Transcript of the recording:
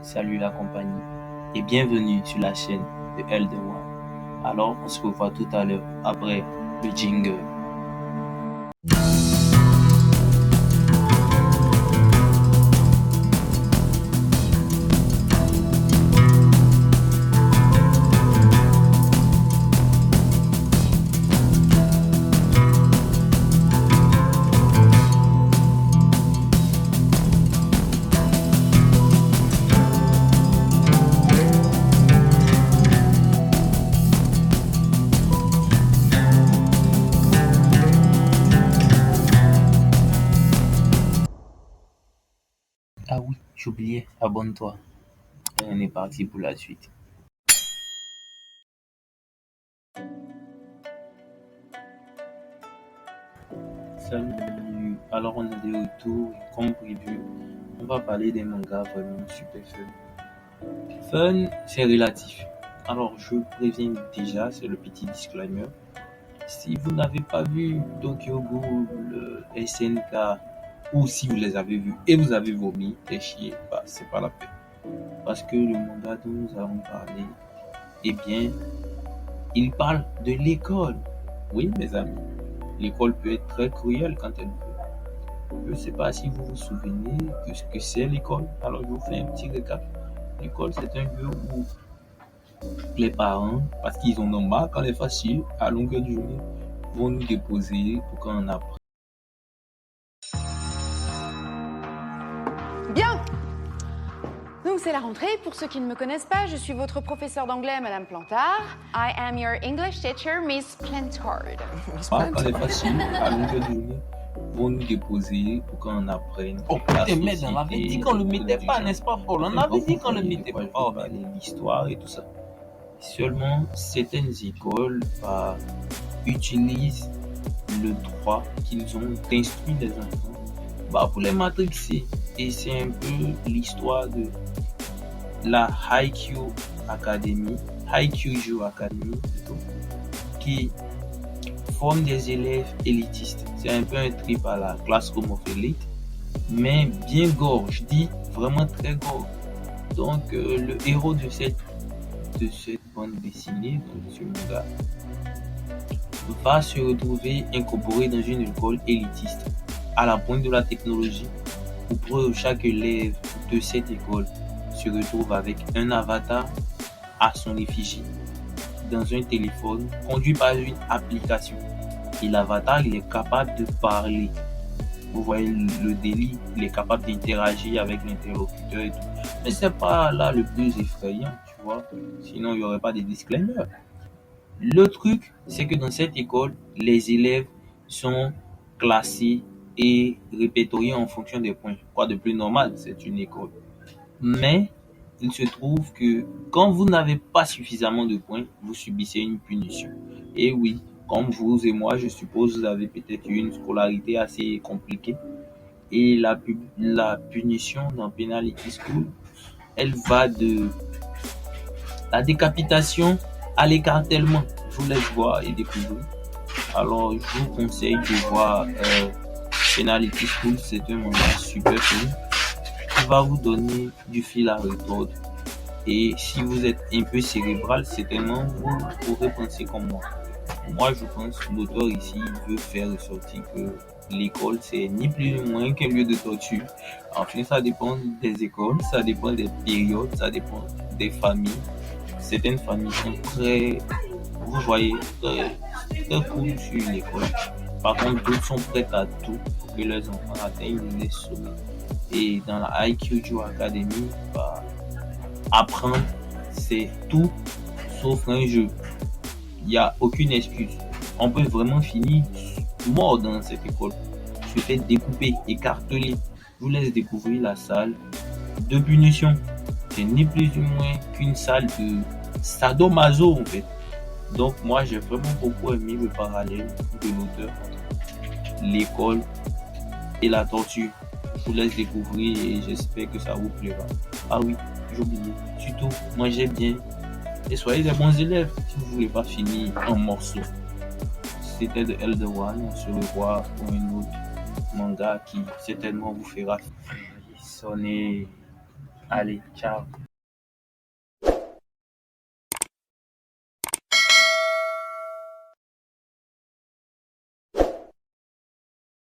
salut la compagnie et bienvenue sur la chaîne de Elder One. Alors, on se revoit tout à l'heure après le jingle. Ah oui, j'oubliais, abonne-toi. Et on est parti pour la suite. Salut, alors on est de retour et comme prévu, on va parler des mangas vraiment super fun. Fun, c'est relatif. Alors je préviens déjà, c'est le petit disclaimer. Si vous n'avez pas vu Tokyo Ghoul, SNK, ou si vous les avez vus et vous avez vomi, et chier, bah, c'est pas la peine. Parce que le manga dont nous allons parler, eh bien, il parle de l'école. Oui, mes amis, l'école peut être très cruelle quand elle veut. Je ne sais pas si vous vous souvenez de ce que c'est l'école. Alors, je vous fais un petit récap. L'école, c'est un lieu où les parents, parce qu'ils en ont marre quand est facile, à longueur de journée, vont nous déposer pour qu'on apprenne. Bien. Donc c'est la rentrée. Pour ceux qui ne me connaissent pas, je suis votre professeur d'anglais, Madame Plantard. I am your English teacher, Miss Plantard. Quand est facile, à longueur de journée, vont nous déposer pour qu'on apprenne. Oh putain, merde, on avait dit qu'on le mettait pas, n'est-ce pas, Paul? On avait dit qu'on le mettait pas. Oh, l'histoire et tout ça. Seulement, certaines écoles utilisent le droit qu'ils ont d'instruire les enfants pour les matrixer. Et c'est un peu l'histoire de la Haikyuu Academy, Haikyuu Academy plutôt, qui forme des élèves élitistes. C'est un peu un trip à la Classroom of Elite, mais bien gore, je dis vraiment très gore. Donc le héros de cette bande dessinée, donc ce manga, va se retrouver incorporé dans une école élitiste à la pointe de la technologie, où pour chaque élève de cette école se retrouve avec un avatar à son effigie dans un téléphone conduit par une application. Et l'avatar, il est capable de parler. Vous voyez le délire, il est capable d'interagir avec l'interlocuteur et tout. Mais c'est pas là le plus effrayant, tu vois. Sinon, il n'y aurait pas de disclaimer. Le truc, c'est que dans cette école, les élèves sont classés et répertoriés en fonction des points. Quoi de plus normal, c'est une école. Mais il se trouve que quand vous n'avez pas suffisamment de points, vous subissez une punition. Et oui, comme vous et moi, je suppose, vous avez peut-être eu une scolarité assez compliquée. Et la punition dans Penalty School, elle va de la décapitation à l'écartèlement. Je vous laisse voir et découvrir. Alors, je vous conseille de voir Penalty School, c'est un manga super film qui va vous donner du fil à retordre. Et si vous êtes un peu cérébral, certainement vous pourrez penser comme moi. Moi, je pense que l'auteur ici veut faire ressortir que l'école, c'est ni plus ni moins qu'un lieu de torture. Enfin, ça dépend des écoles, ça dépend des périodes, ça dépend des familles. Certaines familles sont très, vous voyez, très cool sur l'école. Par contre, d'autres sont prêtes à tout pour que leurs enfants atteignent les sommets. Et dans la Haikyuu Academy, apprendre, c'est tout sauf un jeu. Il n'y a aucune excuse. On peut vraiment finir mort dans cette école. Se fait découper, écarteler. Je vous laisse découvrir la salle de punition. C'est ni plus ni moins qu'une salle de sadomaso en fait. Donc moi j'ai vraiment beaucoup aimé le parallèle de l'auteur entre l'école et la torture. Je vous laisse découvrir et j'espère que ça vous plaira. Ah oui, j'ai oublié. Surtout, mangez bien et soyez des bons élèves si vous ne voulez pas finir en morceaux. C'était de Elder One. On se revoit pour un autre manga qui certainement vous fera sonner Allez, ciao.